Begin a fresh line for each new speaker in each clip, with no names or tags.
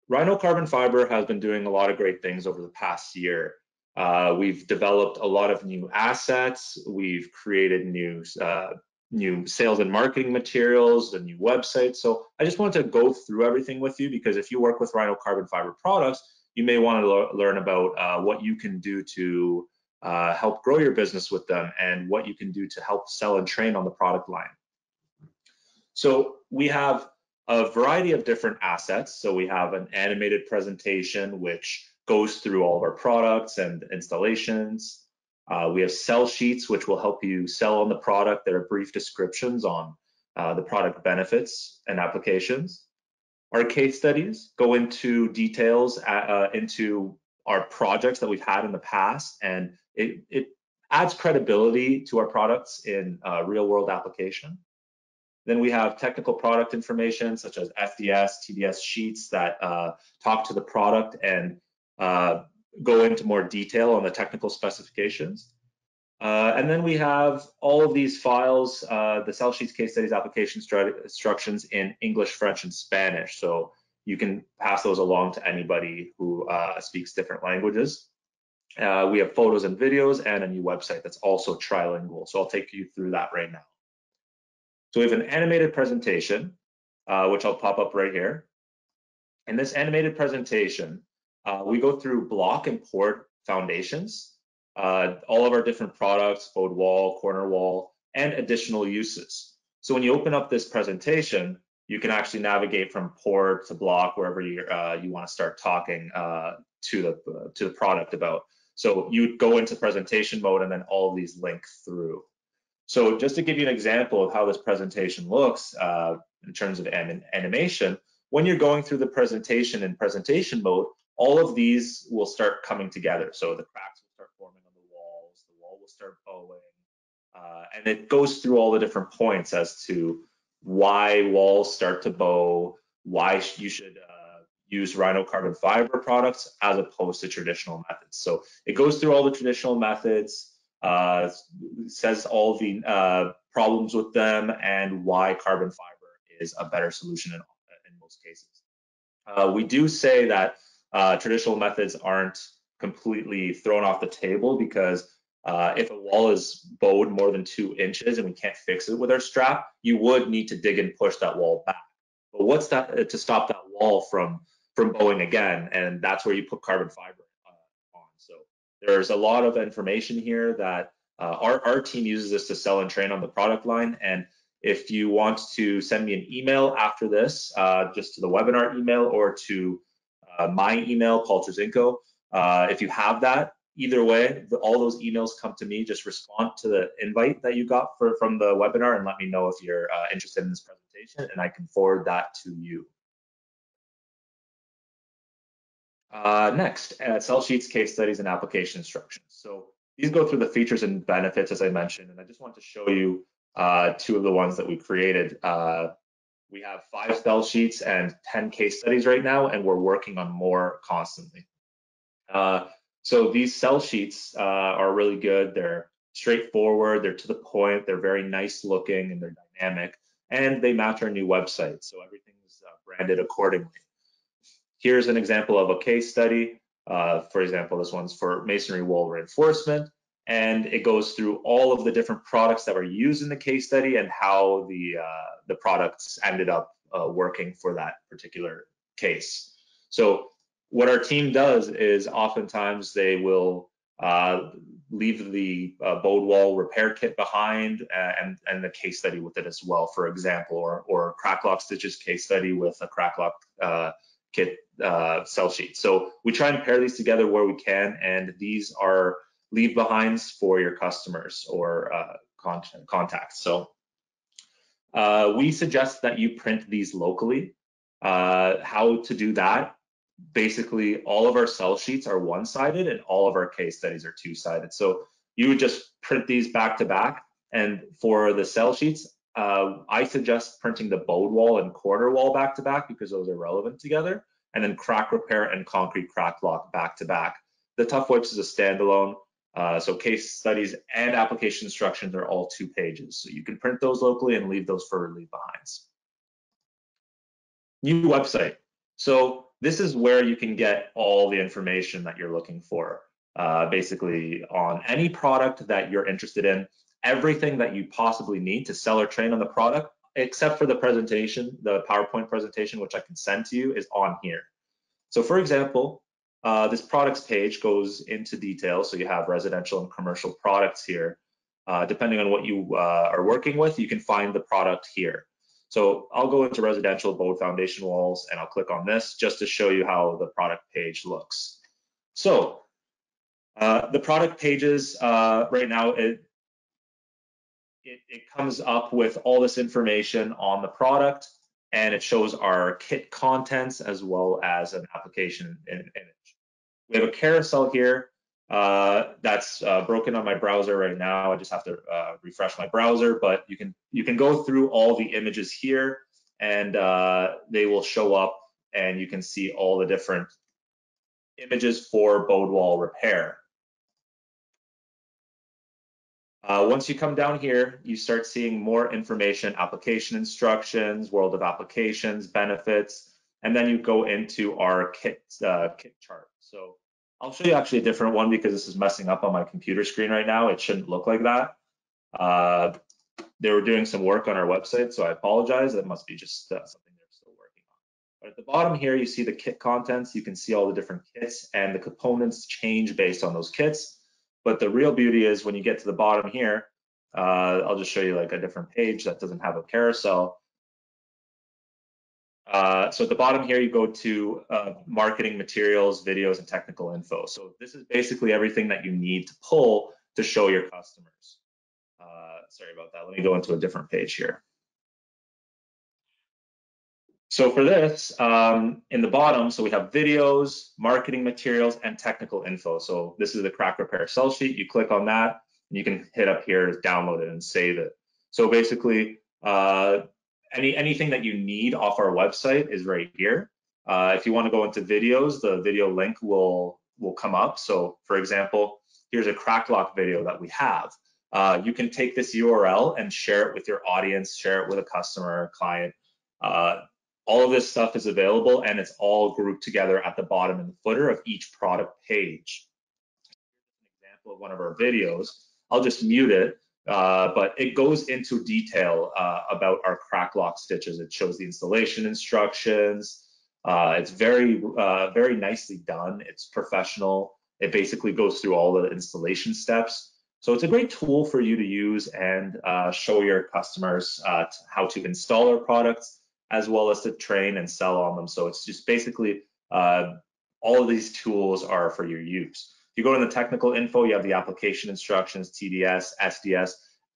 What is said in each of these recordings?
Rhino carbon fiber has been doing a lot of great things over the past year. We've developed a lot of new assets. We've created new sales and marketing materials, a new website. So I just wanted to go through everything with you because if you work with Rhino carbon fiber products, you may want to learn about what you can do to help grow your business with them and what you can do to help sell and train on the product line. So we have a variety of different assets. So we have an animated presentation, which goes through all of our products and installations. We have sell sheets, which will help you sell on the product. There are brief descriptions on the product benefits and applications. Our case studies go into details into our projects that we've had in the past, and it adds credibility to our products in real world application. Then we have technical product information such as FDS, TDS sheets that talk to the product and go into more detail on the technical specifications. And then we have all of these files, the sell sheets, case studies, application instructions in English, French, and Spanish. So you can pass those along to anybody who speaks different languages. We have photos and videos and a new website that's also trilingual. So I'll take you through that right now. So we have an animated presentation, which I'll pop up right here. In this animated presentation, we go through block and port foundations, all of our different products, bowed wall, corner wall, and additional uses. So when you open up this presentation, you can actually navigate from port to block, wherever you want to start talking to the product about. So you'd go into presentation mode and then all of these link through. So just to give you an example of how this presentation looks in terms of animation, when you're going through the presentation in presentation mode, all of these will start coming together. So the cracks will start forming on the walls, the wall will start bowing, and it goes through all the different points as to why walls start to bow, why you should use Rhino carbon fiber products as opposed to traditional methods. So it goes through all the traditional methods, says all the problems with them and why carbon fiber is a better solution in most cases. We do say that traditional methods aren't completely thrown off the table because if a wall is bowed more than 2 inches and we can't fix it with our strap, you would need to dig and push that wall back. But what's that to stop that wall from bowing again? And that's where you put carbon fiber on. So there's a lot of information here that our team uses this to sell and train on the product line. And if you want to send me an email after this, just to the webinar email or to my email, Paul Trzynko, if you have that, either way, all those emails come to me. Just respond to the invite that you got from the webinar and let me know if you're interested in this presentation, and I can forward that to you. Next, sell sheets, case studies, and application instructions. So these go through the features and benefits, as I mentioned, and I just want to show you 2 of the ones that we created. We have 5 sell sheets and 10 case studies right now, and we're working on more constantly. So these sell sheets are really good. They're straightforward, they're to the point, they're very nice looking, and they're dynamic, and they match our new website, so everything's branded accordingly. Here's an example of a case study. For example, this one's for masonry wall reinforcement, and it goes through all of the different products that were used in the case study and how the products ended up working for that particular case. So what our team does is oftentimes they will leave the bowed wall repair kit behind and the case study with it as well, for example, or crack lock stitches case study with a crack lock kit sell sheet. So we try and pair these together where we can, and these are leave behinds for your customers or contacts. So we suggest that you print these locally. How to do that? Basically, all of our sell sheets are one-sided and all of our case studies are two-sided. So you would just print these back to back. And for the sell sheets, I suggest printing the bowed wall and corner wall back to back because those are relevant together. And then crack repair and concrete crack lock back to back. The Tough Wipes is a standalone. So case studies and application instructions are all 2 pages. So you can print those locally and leave those for leave behinds. New website. So this is where you can get all the information that you're looking for, basically on any product that you're interested in, everything that you possibly need to sell or train on the product, except for the presentation, the PowerPoint presentation, which I can send to you, is on here. So for example, this products page goes into detail. So you have residential and commercial products here. Depending on what you are working with, you can find the product here. So I'll go into residential board foundation walls and I'll click on this just to show you how the product page looks. So the product pages right now, it comes up with all this information on the product, and it shows our kit contents as well as an application image. We have a carousel here that's broken on my browser right now. I just have to refresh my browser, but you can go through all the images here, and they will show up, and you can see all the different images for board wall repair. Once you come down here, you start seeing more information, application instructions, world of applications, benefits, and then you go into our kit chart. So I'll show you actually a different one because this is messing up on my computer screen right now. It shouldn't look like that. They were doing some work on our website, so I apologize. That must be just something they're still working on. But at the bottom here, you see the kit contents. You can see all the different kits, and the components change based on those kits. But the real beauty is when you get to the bottom here, I'll just show you like a different page that doesn't have a carousel. So at the bottom here, you go to marketing materials, videos, and technical info. So this is basically everything that you need to pull to show your customers. Sorry about that. Let me go into a different page here. So for this, in the bottom, so we have videos, marketing materials, and technical info. So this is the crack repair sell sheet. You click on that, and you can hit up here, download it, and save it. So basically, anything that you need off our website is right here. If you want to go into videos, the video link will come up. So for example, here's a crack lock video that we have. You can take this URL and share it with your audience, share it with a customer, client. All of this stuff is available, and it's all grouped together at the bottom in the footer of each product page. Here's an example of one of our videos. I'll just mute it, but it goes into detail about our crack lock stitches. It shows the installation instructions. It's very nicely done. It's professional. It basically goes through all the installation steps. So it's a great tool for you to use and show your customers how to install our products, as well as to train and sell on them. So it's just basically all of these tools are for your use. If you go to the technical info, you have the application instructions, TDS, SDS,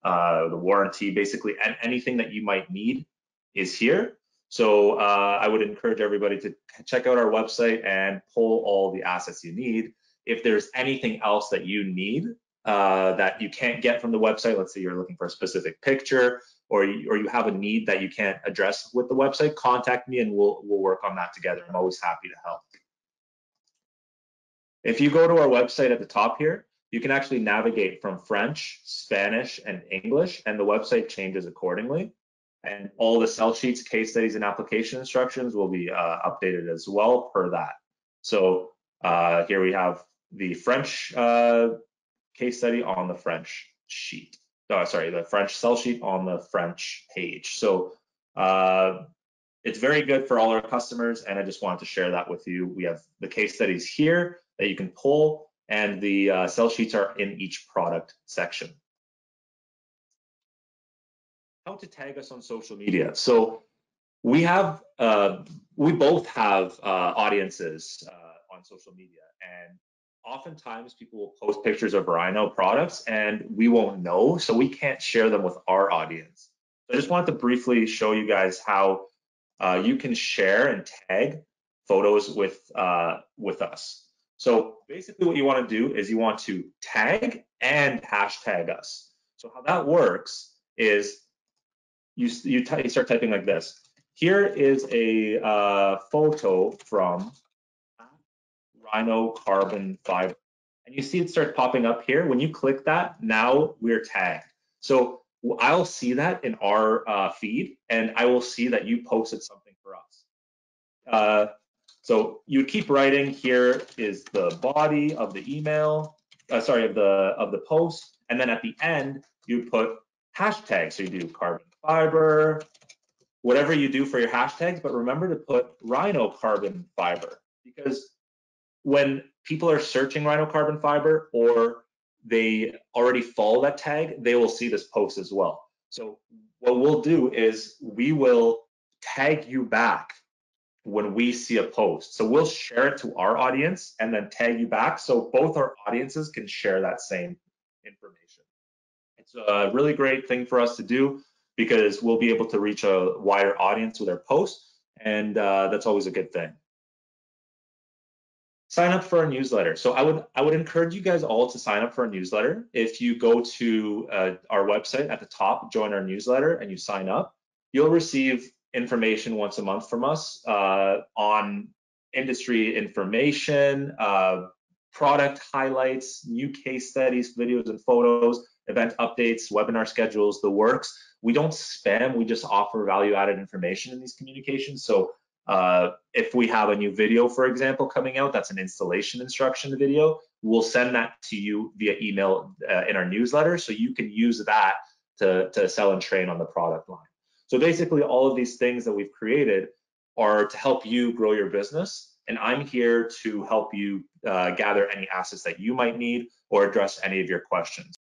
the warranty, basically anything that you might need is here. So I would encourage everybody to check out our website and pull all the assets you need. If there's anything else that you need that you can't get from the website, let's say you're looking for a specific picture, or you have a need that you can't address with the website, contact me and we'll work on that together. I'm always happy to help. If you go to our website at the top here, you can actually navigate from French, Spanish, and English, and the website changes accordingly. And all the sell sheets, case studies, and application instructions will be updated as well per that. So here we have the French case study on the French sheet. Sorry, the French sell sheet on the French page. So it's very good for all our customers, and I just wanted to share that with you. We have the case studies here that you can pull, and the sell sheets are in each product section. How to tag us on social media. So we both have audiences on social media, and oftentimes people will post pictures of Rhino products and we won't know, so we can't share them with our audience. So I just wanted to briefly show you guys how you can share and tag photos with us. So basically what you want to do is you want to tag and hashtag us. So how that works is you start typing like this. Here is a photo from Rhino carbon fiber, and you see it start popping up here. When you click that, now we're tagged. So I'll see that in our feed, and I will see that you posted something for us. So you keep writing. Here is the body of the email, of the post, and then at the end you put hashtags. So you do carbon fiber, whatever you do for your hashtags, but remember to put Rhino carbon fiber, because when people are searching Rhino carbon fiber or they already follow that tag, they will see this post as well. So what we'll do is we will tag you back when we see a post. So we'll share it to our audience and then tag you back so both our audiences can share that same information. It's a really great thing for us to do because we'll be able to reach a wider audience with our posts, and that's always a good thing. Sign up for our newsletter. So I would encourage you guys all to sign up for our newsletter. If you go to our website at the top, join our newsletter, and you sign up, you'll receive information once a month from us on industry information, product highlights, new case studies, videos and photos, event updates, webinar schedules, the works. We don't spam, we just offer value-added information in these communications. So if we have a new video, for example, coming out, that's an installation instruction video, we'll send that to you via email in our newsletter, so you can use that to sell and train on the product line. So basically, all of these things that we've created are to help you grow your business, and I'm here to help you gather any assets that you might need or address any of your questions.